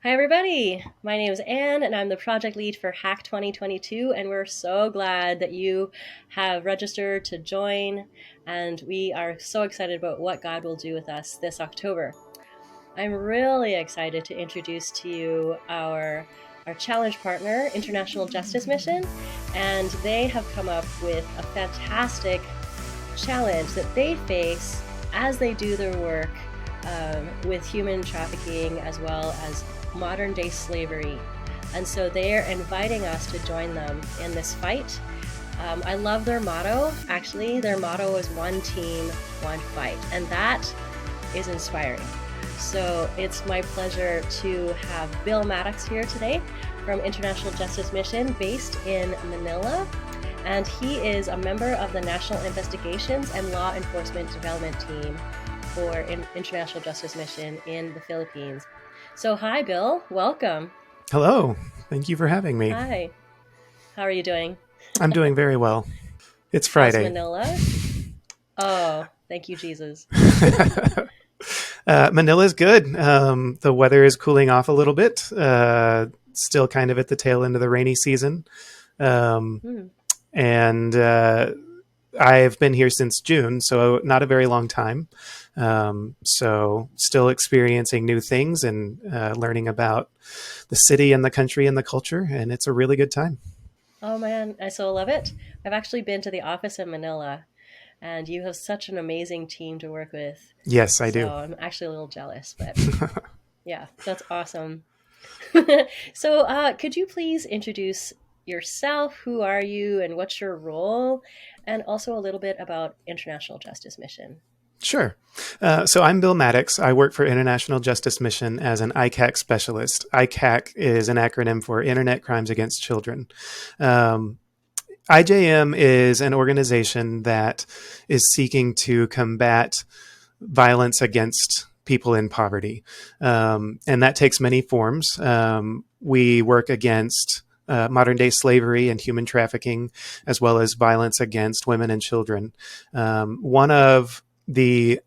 Hi, everybody. My name is Anne, and I'm the project lead for Hack 2022. And we're so glad that you have registered to join. And we are so excited about what God will do with us this October. I'm really excited to introduce to you our challenge partner, International Justice Mission. And they have come up with a fantastic challenge that they face as they do their work with human trafficking as well as modern day slavery. And so they are inviting us to join them in this fight. I love their motto. Actually, their motto is one team, one fight. And that is inspiring. So it's my pleasure to have Bill Maddox here today from International Justice Mission based in Manila. And he is a member of the National Investigations and Law Enforcement Development Team for International Justice Mission in the Philippines. So hi, Bill. Welcome. Hello. Thank you for having me. Hi. How are you doing? I'm doing very well. It's How's Friday. Manila? Oh, thank you, Jesus. Manila's good. The weather is cooling off a little bit. Still kind of at the tail end of the rainy season. Hmm. And I've been here since June, so not a very long time. So still experiencing new things and learning about the city and the country and the culture. And it's a really good time. Oh man, I so love it. I've actually been to the office in Manila, and you have such an amazing team to work with. Yes, I So do. I'm actually a little jealous, but yeah, that's awesome. So, could you please introduce yourself? Who are you, and what's your role? And also a little bit about International Justice Mission. Sure. So I'm Bill Maddox. I work for International Justice Mission as an ICAC specialist. ICAC is an acronym for Internet Crimes Against Children. Um, IJM is an organization that is seeking to combat violence against people in poverty. And that takes many forms. We work against modern day slavery and human trafficking, as well as violence against women and children. One of the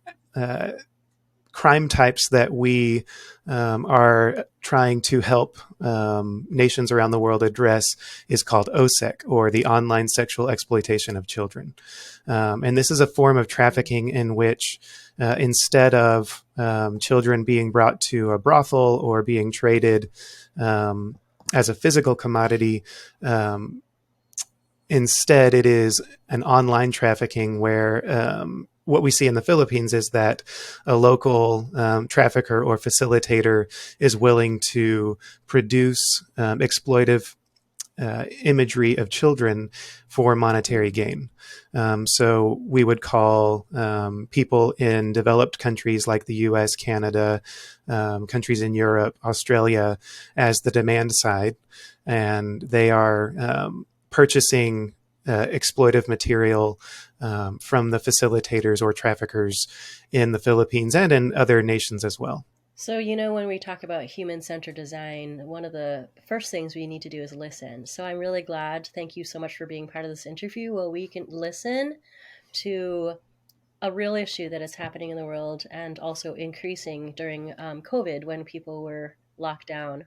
crime types that we are trying to help nations around the world address is called OSEC, or the online sexual exploitation of children. And this is a form of trafficking in which instead of children being brought to a brothel or being traded as a physical commodity, instead it is an online trafficking where what we see in the Philippines is that a local trafficker or facilitator is willing to produce exploitive imagery of children for monetary gain. So we would call people in developed countries like the US, Canada, countries in Europe, Australia as the demand side. And they are purchasing exploitive material from the facilitators or traffickers in the Philippines and in other nations as well. So, when we talk about human centered design, one of the first things we need to do is listen. So, I'm really glad. Thank you so much for being part of this interview. Well, we can listen to a real issue that is happening in the world and also increasing during COVID when people were locked down.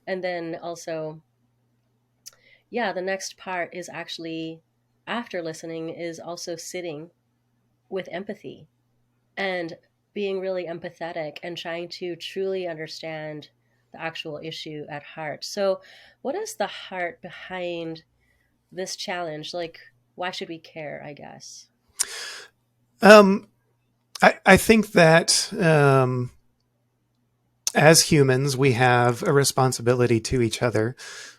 And then also, yeah, the next part is actually, after listening, is also sitting with empathy and being really empathetic and trying to truly understand the actual issue at heart. So, what is the heart behind this challenge? Like, why should we care, I guess? Um, I think that as humans, we have a responsibility to each other.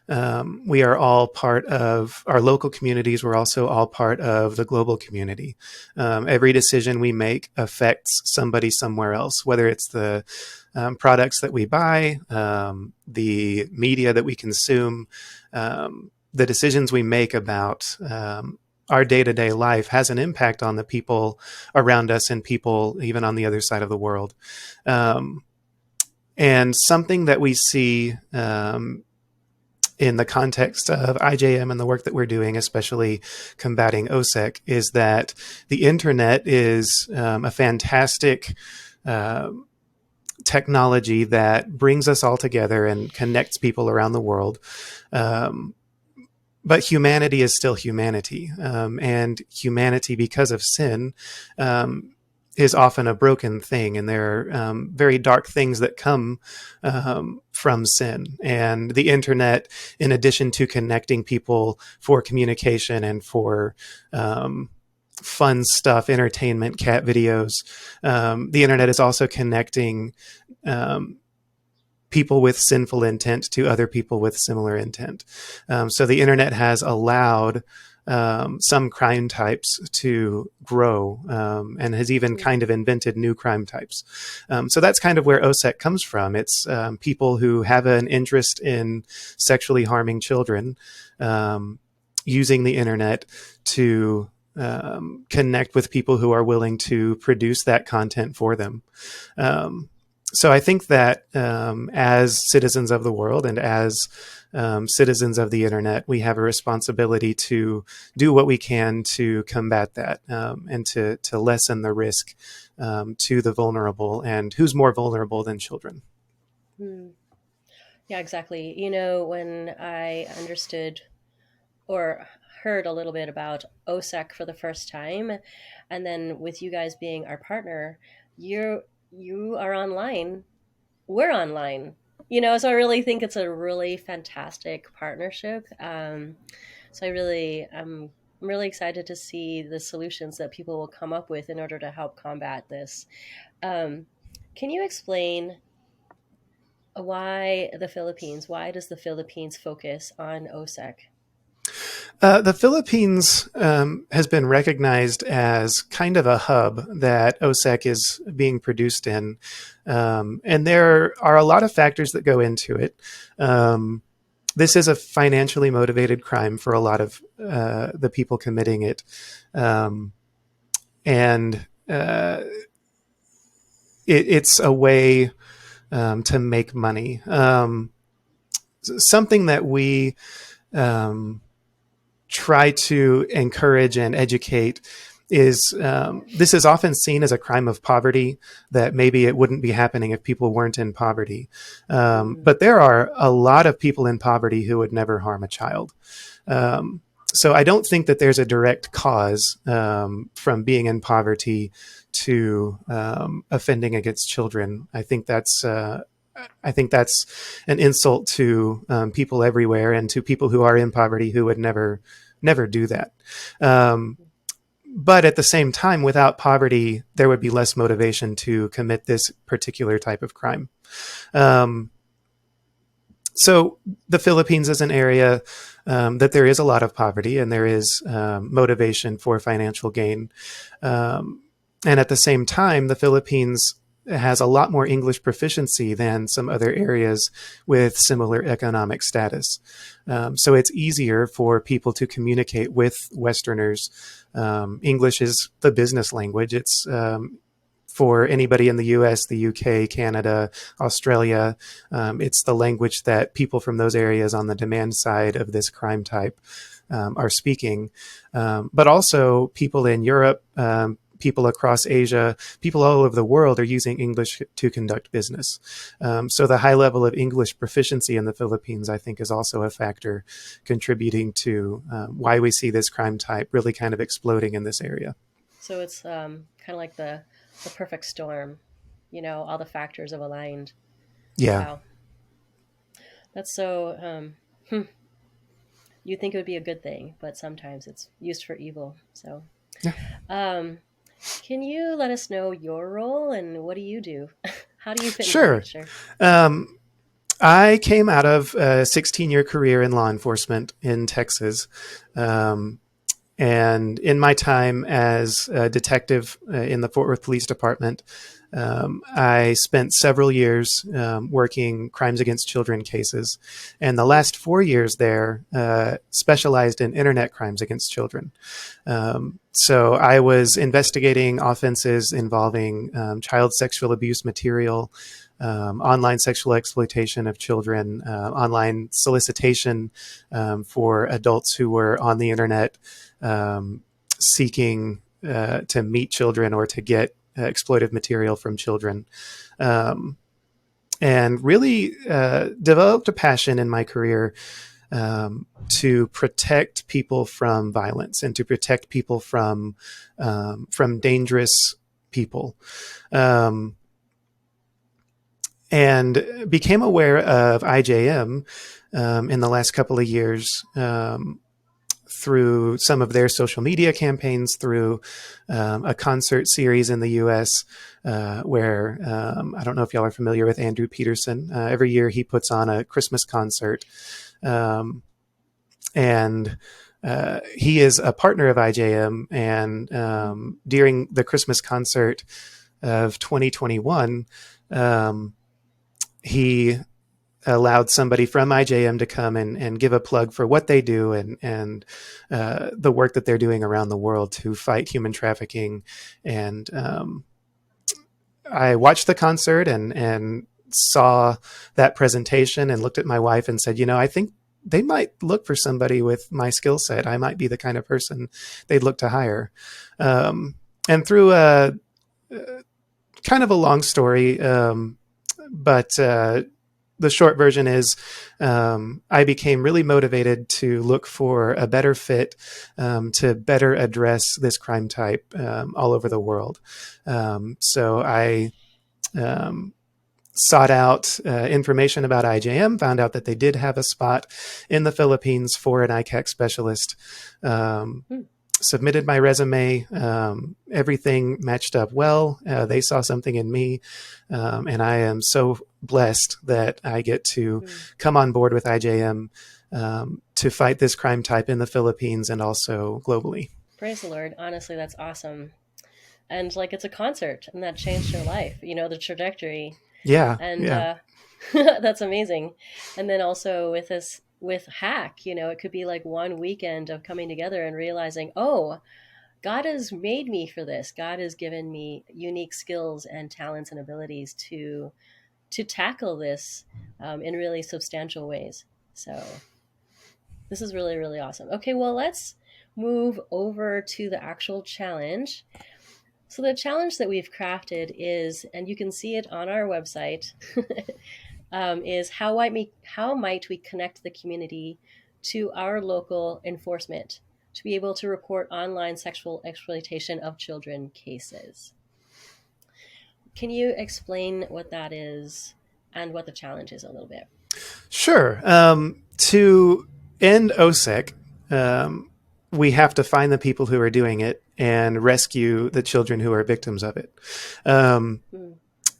We are all part of our local communities. We're also all part of the global community. Every decision we make affects somebody somewhere else, whether it's the products that we buy, the media that we consume, the decisions we make about our day-to-day life has an impact on the people around us and people even on the other side of the world. And something that we see in the context of IJM and the work that we're doing, especially combating OSEC, is that the internet is a fantastic technology that brings us all together and connects people around the world. Um, but humanity is still humanity, and humanity, because of sin, um, is often a broken thing, and there are very dark things that come from sin. And the internet, in addition to connecting people for communication and for fun stuff, entertainment, cat videos, the internet is also connecting um, people with sinful intent to other people with similar intent. So the internet has allowed some crime types to grow, and has even kind of invented new crime types. So that's kind of where OSEC comes from. It's people who have an interest in sexually harming children, using the internet to connect with people who are willing to produce that content for them. So I think that as citizens of the world and as citizens of the internet, we have a responsibility to do what we can to combat that, and to lessen the risk to the vulnerable. And who's more vulnerable than children? Hmm. Yeah, exactly. You know, when I understood or heard a little bit about OSEC for the first time, and then with you guys being our partner, you are online, we're online. You know, so I really think it's a really fantastic partnership. So I'm really excited to see the solutions that people will come up with in order to help combat this. Um, can you explain why the Philippines? Why does the Philippines focus on OSEC? The Philippines has been recognized as kind of a hub that OSEC is being produced in. And there are a lot of factors that go into it. This is a financially motivated crime for a lot of the people committing it. And it's a way to make money. Something that we um, try to encourage and educate is this is often seen as a crime of poverty, that maybe it wouldn't be happening if people weren't in poverty. Mm, But there are a lot of people in poverty who would never harm a child. Um, so I don't think that there's a direct cause from being in poverty to offending against children. I think that's an insult to people everywhere, and to people who are in poverty who would never do that. Um, but at the same time, without poverty, there would be less motivation to commit this particular type of crime. Um, so the Philippines is an area that there is a lot of poverty, and there is motivation for financial gain. And at the same time, the Philippines has a lot more English proficiency than some other areas with similar economic status. So it's easier for people to communicate with Westerners. English is the business language. It's for anybody in the US, the UK, Canada, Australia. It's the language that people from those areas on the demand side of this crime type are speaking. But also people in Europe, people across Asia, people all over the world are using English to conduct business. So the high level of English proficiency in the Philippines, I think, is also a factor contributing to why we see this crime type really kind of exploding in this area. so it's kind of like the perfect storm. You know, all the factors have aligned. Yeah. Wow, that's so. You think it would be a good thing, but sometimes it's used for evil. So, Yeah. um, can you let us know your role and what do you do? How do you fit into the Sure. picture? Um, I came out of a 16-year career in law enforcement in Texas. Um, And in my time as a detective in the Fort Worth Police Department, I spent several years working crimes against children cases. And the last 4 years there specialized in internet crimes against children. So I was investigating offenses involving child sexual abuse material, online sexual exploitation of children, online solicitation for adults who were on the internet seeking to meet children or to get exploitive material from children. and really developed a passion in my career to protect people from violence and to protect people from dangerous people, um, and became aware of IJM in the last couple of years. Through some of their social media campaigns, through a concert series in the U.S., where I don't know if y'all are familiar with Andrew Peterson. Every year he puts on a Christmas concert, um, and he is a partner of IJM. And during the Christmas concert of 2021, he allowed somebody from IJM to come and give a plug for what they do and the work that they're doing around the world to fight human trafficking. And I watched the concert and saw that presentation and looked at my wife and said, I think they might look for somebody with my skill set. I might be the kind of person they'd look to hire. And through a kind of a long story, but the short version is I became really motivated to look for a better fit to better address this crime type all over the world. So I sought out information about IJM, found out that they did have a spot in the Philippines for an ICAC specialist. Submitted my resume. Everything matched up well. They saw something in me. And I am so blessed that I get to come on board with IJM to fight this crime type in the Philippines and also globally. Praise the Lord. Honestly, that's awesome. And like it's a concert and that changed your life, the trajectory. Yeah, And yeah. that's amazing. And then also with this, with Hack, it could be like one weekend of coming together and realizing, oh, God has made me for this. God has given me unique skills and talents and abilities to tackle this in really substantial ways. So this is really, really awesome. Okay, well, let's move over to the actual challenge. So the challenge that we've crafted is, and you can see it on our website, is how might we connect the community to our local enforcement to be able to report online sexual exploitation of children cases. Can you explain what that is and what the challenge is a little bit? Sure. To end OSEC, we have to find the people who are doing it and rescue the children who are victims of it.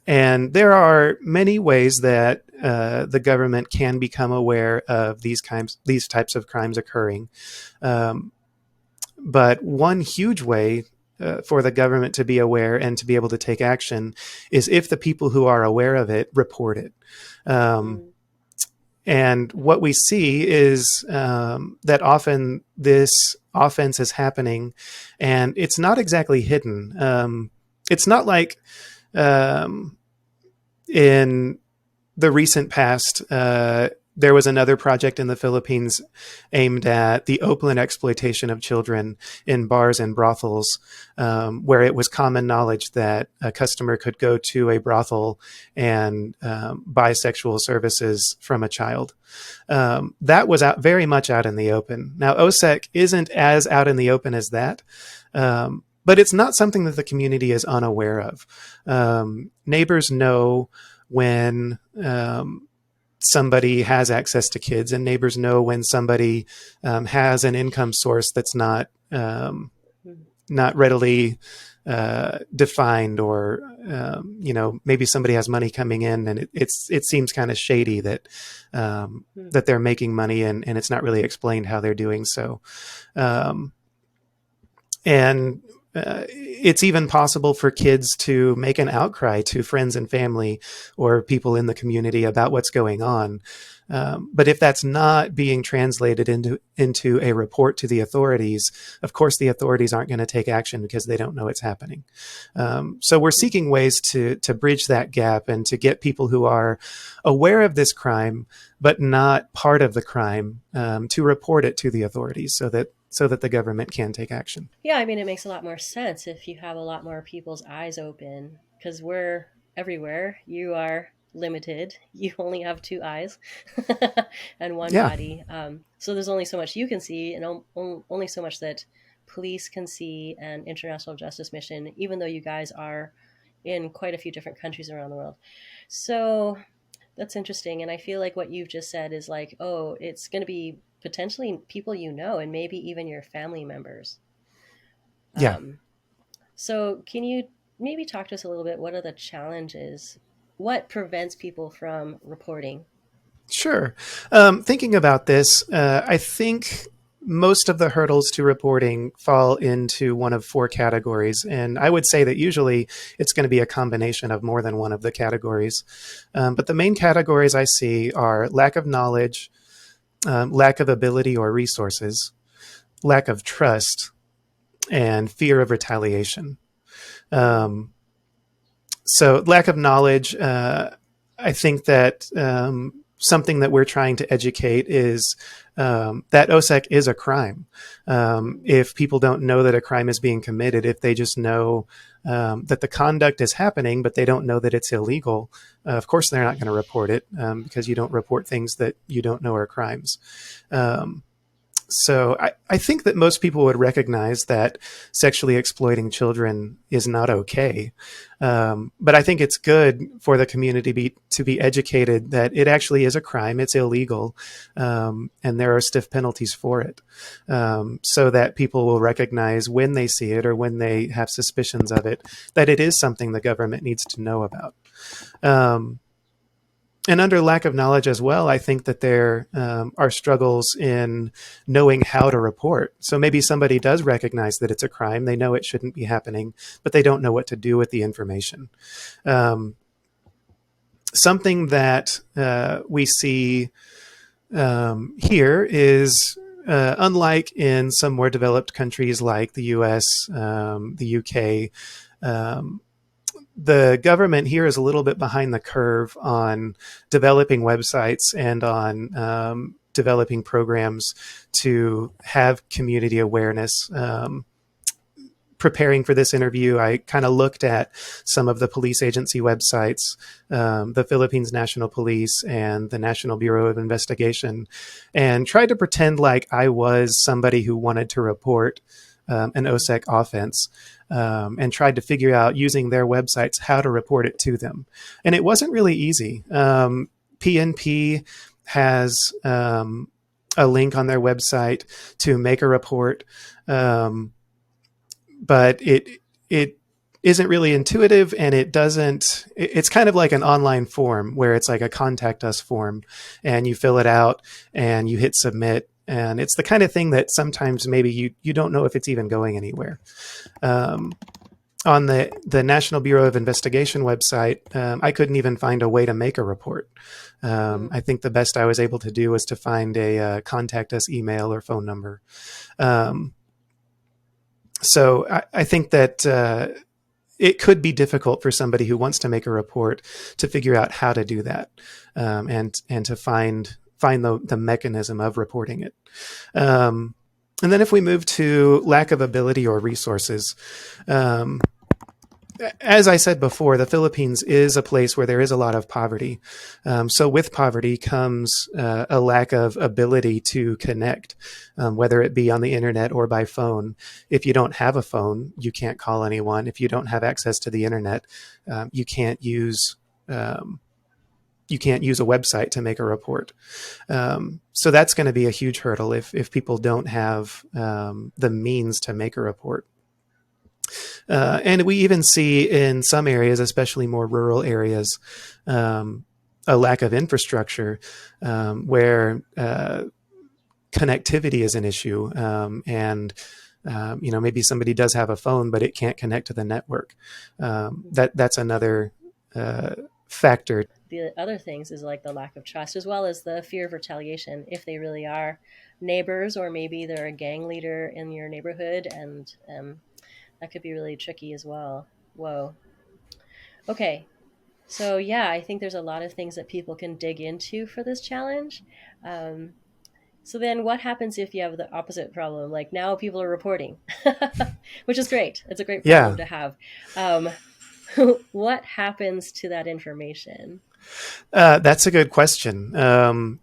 And there are many ways that the government can become aware of these types of crimes occurring. But one huge way for the government to be aware and to be able to take action is if the people who are aware of it report it. And what we see is that often this offense is happening and it's not exactly hidden. It's not like in the recent past, there was another project in the Philippines aimed at the open exploitation of children in bars and brothels, where it was common knowledge that a customer could go to a brothel and buy sexual services from a child. That was very much out in the open. Now, OSEC isn't as out in the open as that. But it's not something that the community is unaware of. Neighbors know when somebody has access to kids, and neighbors know when somebody has an income source that's not readily defined, or maybe somebody has money coming in and it seems kind of shady that that they're making money and it's not really explained how they're doing so. And it's even possible for kids to make an outcry to friends and family or people in the community about what's going on. But if that's not being translated into a report to the authorities, of course, the authorities aren't going to take action because they don't know it's happening. So we're seeking ways to bridge that gap and to get people who are aware of this crime, but not part of the crime, to report it to the authorities so that the government can take action. Yeah, I mean, it makes a lot more sense if you have a lot more people's eyes open because we're everywhere. You are limited. You only have two eyes and one Yeah. body. So there's only so much you can see, and only so much that police can see and International Justice Mission, even though you guys are in quite a few different countries around the world. So that's interesting. And I feel like what you've just said is like, oh, it's going to be potentially people you know, and maybe even your family members. Yeah. Um, so, can you maybe talk to us a little bit? What are the challenges? What prevents people from reporting? Sure. Thinking about this, I think most of the hurdles to reporting fall into one of four categories. And I would say that usually it's going to be a combination of more than one of the categories. But the main categories I see are lack of knowledge, lack of ability or resources, lack of trust, and fear of retaliation. Mm, Um, so lack of knowledge, I think that something that we're trying to educate is that OSEC is a crime. If people don't know that a crime is being committed, if they just know that the conduct is happening, but they don't know that it's illegal, of course they're not going to report it because you don't report things that you don't know are crimes. Um, so I think that most people would recognize that sexually exploiting children is not okay. But I think it's good for the community to be educated that it actually is a crime, it's illegal, and there are stiff penalties for it, so that people will recognize when they see it or when they have suspicions of it, that it is something the government needs to know about. Um, and under lack of knowledge as well, I think that there are struggles in knowing how to report. So maybe somebody does recognize that it's a crime, they know it shouldn't be happening, but they don't know what to do with the information. Um, Something that we see here is unlike in some more developed countries like the US, the UK, um, the government here is a little bit behind the curve on developing websites and on developing programs to have community awareness. Preparing for this interview, I kind of looked at some of the police agency websites, the Philippines National Police and the National Bureau of Investigation, and tried to pretend like I was somebody who wanted to report an mm, OSEC offense, and tried to figure out using their websites how to report it to them. And it wasn't really easy. PNP has a link on their website to make a report. But it isn't really intuitive, and it doesn't it's kind of like an online form where it's like a contact us form, and you fill it out and you hit submit, and it's the kind of thing that sometimes maybe you don't know if it's even going anywhere. On the National Bureau of Investigation website, I couldn't even find a way to make a report. mm, I think the best I was able to do was to find a contact us email or phone number. Um, so I think that it could be difficult for somebody who wants to make a report to figure out how to do that, and to find the mechanism of reporting it. And then if we move to lack of ability or resources, um, as I said before, the Philippines is a place where there is a lot of poverty. So with poverty comes a lack of ability to connect, whether it be on the internet or by phone. If you don't have a phone, you can't call anyone. If you don't have access to the internet, you can't use you can't use a website to make a report. So that's going to be a huge hurdle if people don't have the means to make a report. And we even see in some areas, especially more rural areas, a lack of infrastructure, where connectivity is an issue. And maybe somebody does have a phone, but it can't connect to the network. That's another factor. the other things is like the lack of trust, as well as the fear of retaliation if they really are neighbors, or maybe they're a gang leader in your neighborhood, and that could be really tricky as well. Whoa. Okay. So, yeah, I think there's a lot of things that people can dig into for this challenge. Um, so, then what happens if you have the opposite problem? Like now people are reporting, which is great. It's a great problem Yeah. to have. Um, what happens to that information? That's a good question.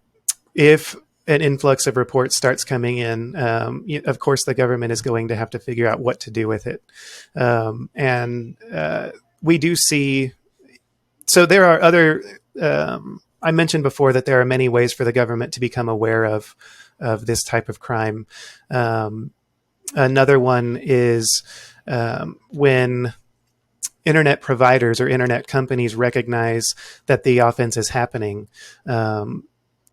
If an influx of reports starts coming in, of course, the government is going to have to figure out what to do with it. And we do see, so there are other, I mentioned before that there are many ways for the government to become aware of this type of crime. Another one is when internet providers or internet companies recognize that the offense is happening.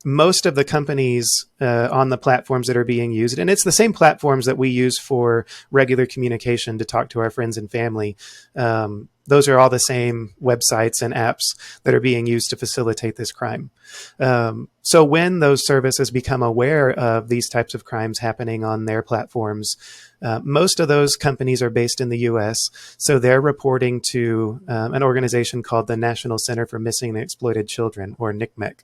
Most of the companies on the platforms that are being used, and it's the same platforms that we use for regular communication to talk to our friends and family. Those are all the same websites and apps that are being used to facilitate this crime. So when those services become aware of these types of crimes happening on their platforms, most of those companies are based in the U.S., so they're reporting to an organization called the National Center for Missing and Exploited Children, or NCMEC.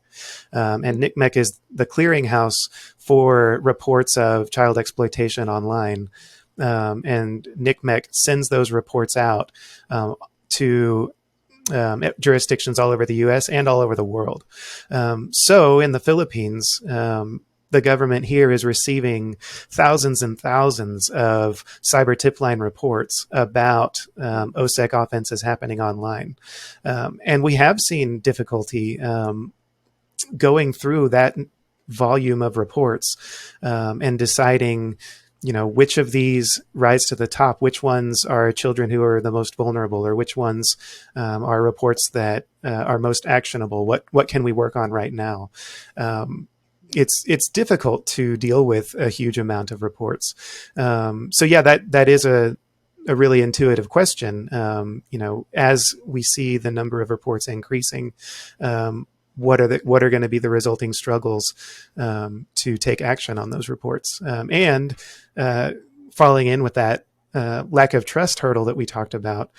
And NCMEC is the clearinghouse for reports of child exploitation online. And NCMEC sends those reports out to jurisdictions all over the U.S. and all over the world. So in the Philippines, the government here is receiving thousands and thousands of cyber tip line reports about OSEC offenses happening online. And we have seen difficulty going through that volume of reports and deciding, which of these rise to the top, which ones are children who are the most vulnerable, or which ones are reports that are most actionable. What can we work on right now? It's difficult to deal with a huge amount of reports. So yeah, that is a really intuitive question. As we see the number of reports increasing, what are going to be the resulting struggles to take action on those reports? And falling in with that lack of trust hurdle that we talked about,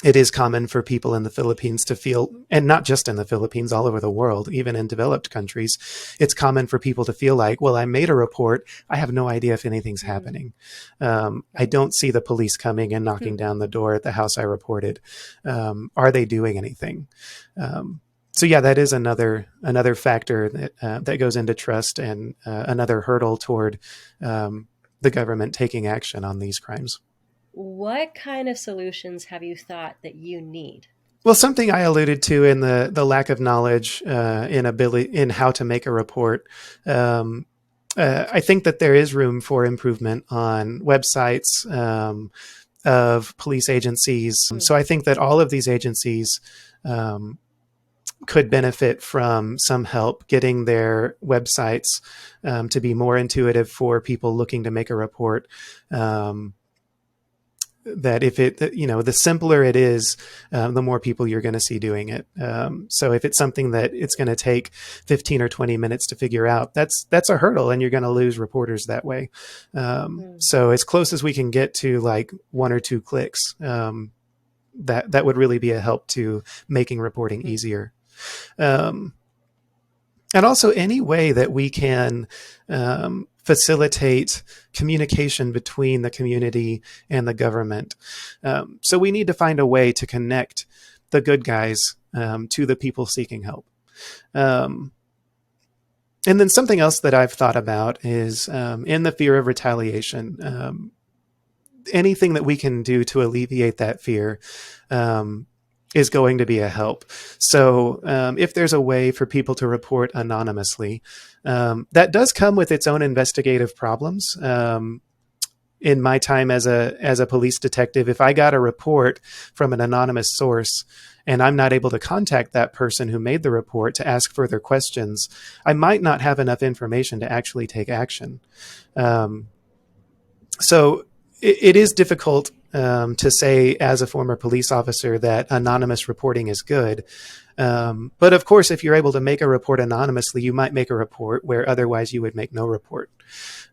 it is common for people in the Philippines to feel, and not just in the Philippines, all over the world, even in developed countries, it's common for people to feel like, well, I made a report, I have no idea if anything's happening. I don't see the police coming and knocking down the door at the house I reported. Are they doing anything? So yeah, that is another factor that goes into trust, and another hurdle toward the government taking action on these crimes. What kind of solutions have you thought that you need? Well, something I alluded to in the lack of knowledge in how to make a report. I think that there is room for improvement on websites of police agencies. So I think that all of these agencies could benefit from some help getting their websites to be more intuitive for people looking to make a report. That if the simpler it is, the more people you're going to see doing it. So if it's something that it's going to take 15 or 20 minutes to figure out, that's a hurdle, and you're going to lose reporters that way. So as close as we can get to like 1 or 2 clicks, that would really be a help to making reporting easier. And also any way that we can facilitate communication between the community and the government. So we need to find a way to connect the good guys to the people seeking help. And then something else that I've thought about is in the fear of retaliation, anything that we can do to alleviate that fear is going to be a help. So if there's a way for people to report anonymously, that does come with its own investigative problems. In my time as a police detective, if I got a report from an anonymous source and I'm not able to contact that person who made the report to ask further questions, I might not have enough information to actually take action. So it is difficult to say as a former police officer that anonymous reporting is good. But of course, if you're able to make a report anonymously, you might make a report where otherwise you would make no report.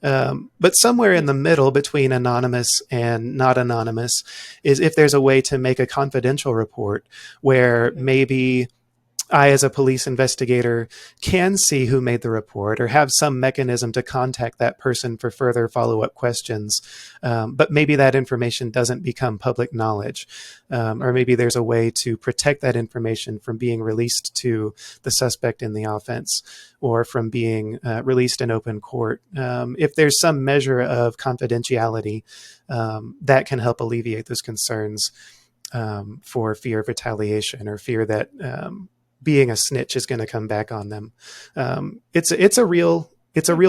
But somewhere in the middle between anonymous and not anonymous is if there's a way to make a confidential report where maybe I, as a police investigator, can see who made the report or have some mechanism to contact that person for further follow up questions. But maybe that information doesn't become public knowledge. Or maybe there's a way to protect that information from being released to the suspect in the offense or from being released in open court. If there's some measure of confidentiality that can help alleviate those concerns for fear of retaliation or fear that being a snitch is going to come back on them. It's a real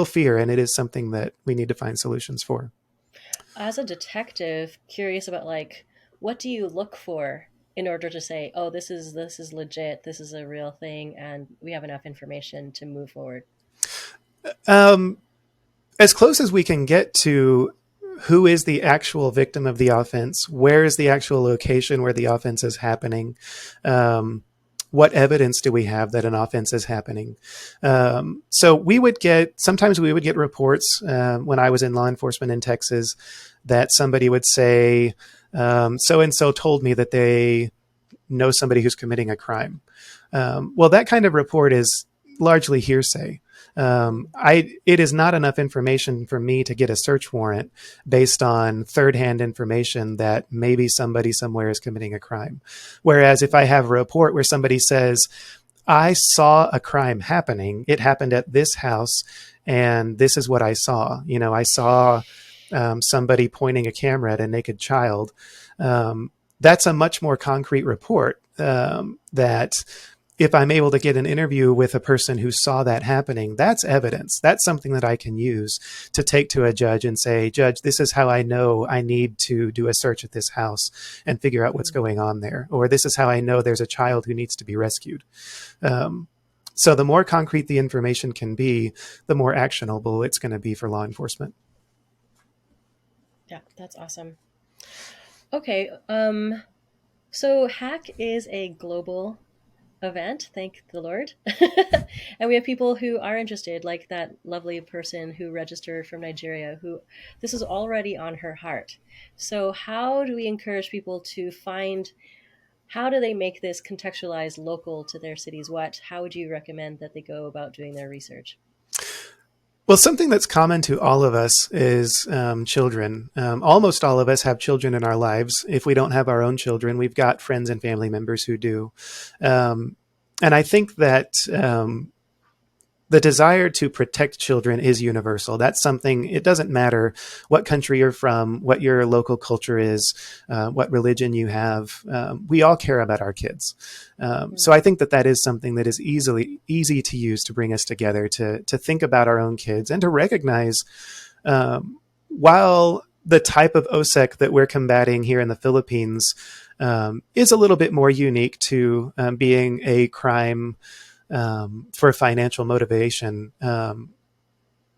fear, and it is something that we need to find solutions for. As a detective, curious about like what do you look for in order to say, oh, this is legit, this is a real thing, and we have enough information to move forward. Um, as close as we can get to who is the actual victim of the offense, where is the actual location where the offense is happening, what evidence do we have that an offense is happening? So sometimes we would get reports when I was in law enforcement in Texas that somebody would say, so-and-so told me that they know somebody who's committing a crime. Well, that kind of report is largely hearsay. It is not enough information for me to get a search warrant based on third-hand information that maybe somebody somewhere is committing a crime. Whereas if I have a report where somebody says, I saw a crime happening, it happened at this house, and this is what I saw. I saw somebody pointing a camera at a naked child. That's a much more concrete report that if I'm able to get an interview with a person who saw that happening, that's evidence. That's something that I can use to take to a judge and say, Judge, this is how I know I need to do a search at this house and figure out what's going on there. Or this is how I know there's a child who needs to be rescued. So the more concrete the information can be, the more actionable it's going to be for law enforcement. Yeah, that's awesome. Okay, so Hack is a global event, thank the Lord. And we have people who are interested, like that lovely person who registered from Nigeria, who this is already on her heart. So, how do we encourage people to find, how do they make this contextualized local to their cities? How would you recommend that they go about doing their research? Well, something that's common to all of us is children. Almost all of us have children in our lives. If we don't have our own children, we've got friends and family members who do. And I think that the desire to protect children is universal. That's something, it doesn't matter what country you're from, what your local culture is, what religion you have. We all care about our kids. So I think that is something that is easy to use to bring us together, to think about our own kids and to recognize while the type of OSEC that we're combating here in the Philippines is a little bit more unique to being a crime for financial motivation.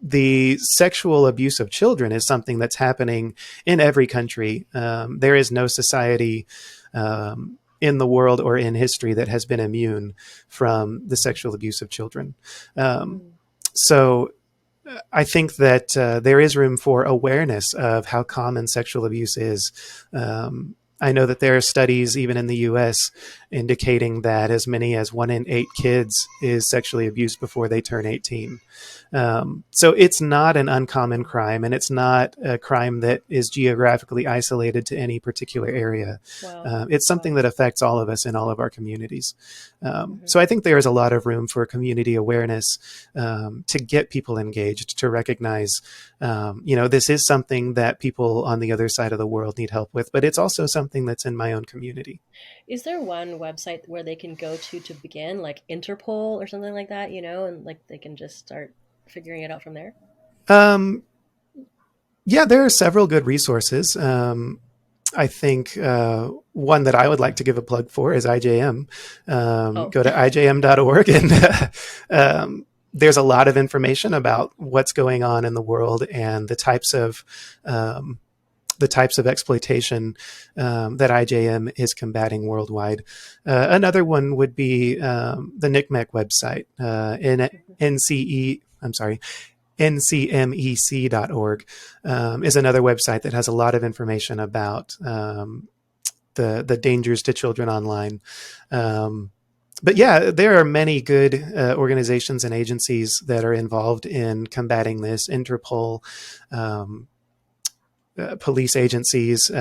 The sexual abuse of children is something that's happening in every country. There is no society in the world or in history that has been immune from the sexual abuse of children. So I think that there is room for awareness of how common sexual abuse is. I know that there are studies, even in the US, indicating that as many as 1 in 8 kids is sexually abused before they turn 18. So it's not an uncommon crime, and it's not a crime that is geographically isolated to any particular area. Wow. It's something Wow. that affects all of us in all of our communities. So I think there is a lot of room for community awareness to get people engaged, to recognize, this is something that people on the other side of the world need help with, but it's also something that's in my own community. Is there one website where they can go to begin, like Interpol or something like that, and like they can just start figuring it out from there? Um, yeah, there are several good resources. I think one that I would like to give a plug for is IJM. Oh, Go to ijm.org, and there's a lot of information about what's going on in the world and the types of exploitation that IJM is combating worldwide. Another one would be the NCMEC website, ncmec.org is another website that has a lot of information about the dangers to children online. but yeah, there are many good organizations and agencies that are involved in combating this. Interpol, um, police agencies.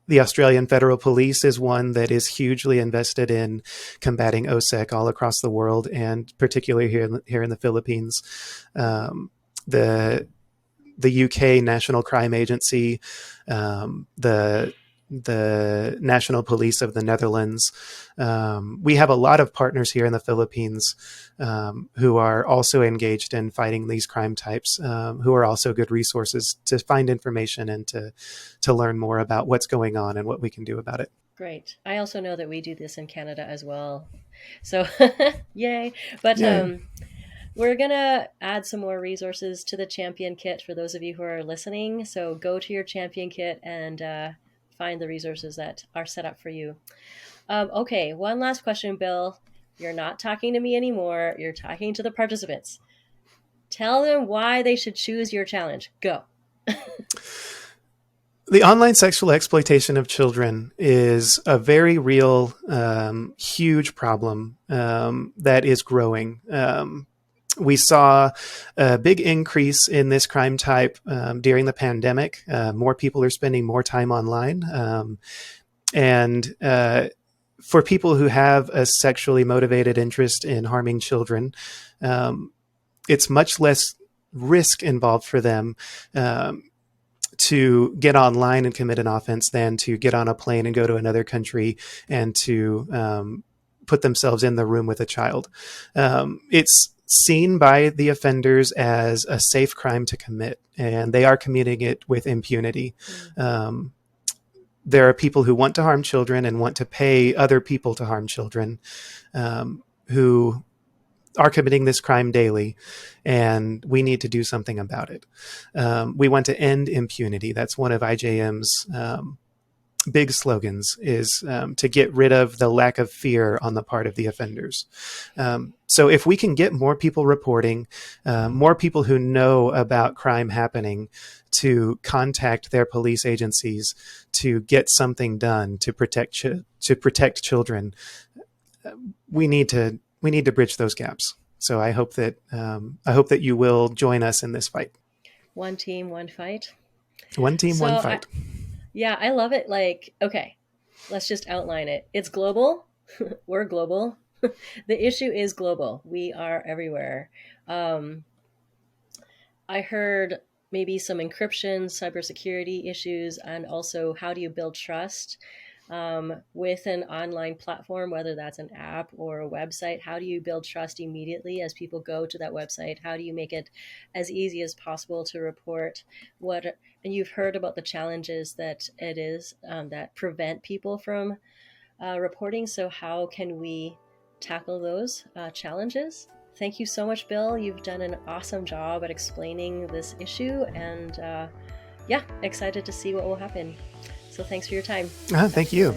The Australian Federal Police is one that is hugely invested in combating OSEC all across the world, and particularly here in the Philippines. The UK National Crime Agency, the National Police of the Netherlands. We have a lot of partners here in the Philippines who are also engaged in fighting these crime types, who are also good resources to find information and to learn more about what's going on and what we can do about it. Great. I also know that we do this in Canada as well. So, yay. But Yay. we're going to add some more resources to the Champion Kit for those of you who are listening. So, go to your Champion Kit and find the resources that are set up for you. Okay, one last question, Bill. You're not talking to me anymore. You're talking to the participants. Tell them why they should choose your challenge. Go. The online sexual exploitation of children is a very real, huge problem that is growing. We saw a big increase in this crime type during the pandemic. More people are spending more time online. And for people who have a sexually motivated interest in harming children, it's much less risk involved for them to get online and commit an offense than to get on a plane and go to another country and to put themselves in the room with a child. It's seen by the offenders as a safe crime to commit, and they are committing it with impunity. There are people who want to harm children and want to pay other people to harm children, who are committing this crime daily, and we need to do something about it. We want to end impunity. That's one of IJM's big slogans, is to get rid of the lack of fear on the part of the offenders. So if we can get more people reporting, more people who know about crime happening to contact their police agencies to get something done to protect children, we need to bridge those gaps. So I hope that you will join us in this fight. One team, one fight. One team, So, one fight. yeah, I love it. Like, okay, let's just outline it. It's global. We're global. The issue is global. We are everywhere. I heard maybe some encryption, cybersecurity issues, and also how do you build trust with an online platform, whether that's an app or a website? How do you build trust immediately as people go to that website? How do you make it as easy as possible to report what? And you've heard about the challenges that it is that prevent people from reporting. So, how can we tackle those challenges? Thank you so much, Bill. You've done an awesome job at explaining this issue, and yeah, excited to see what will happen. So, thanks for your time. Thank you.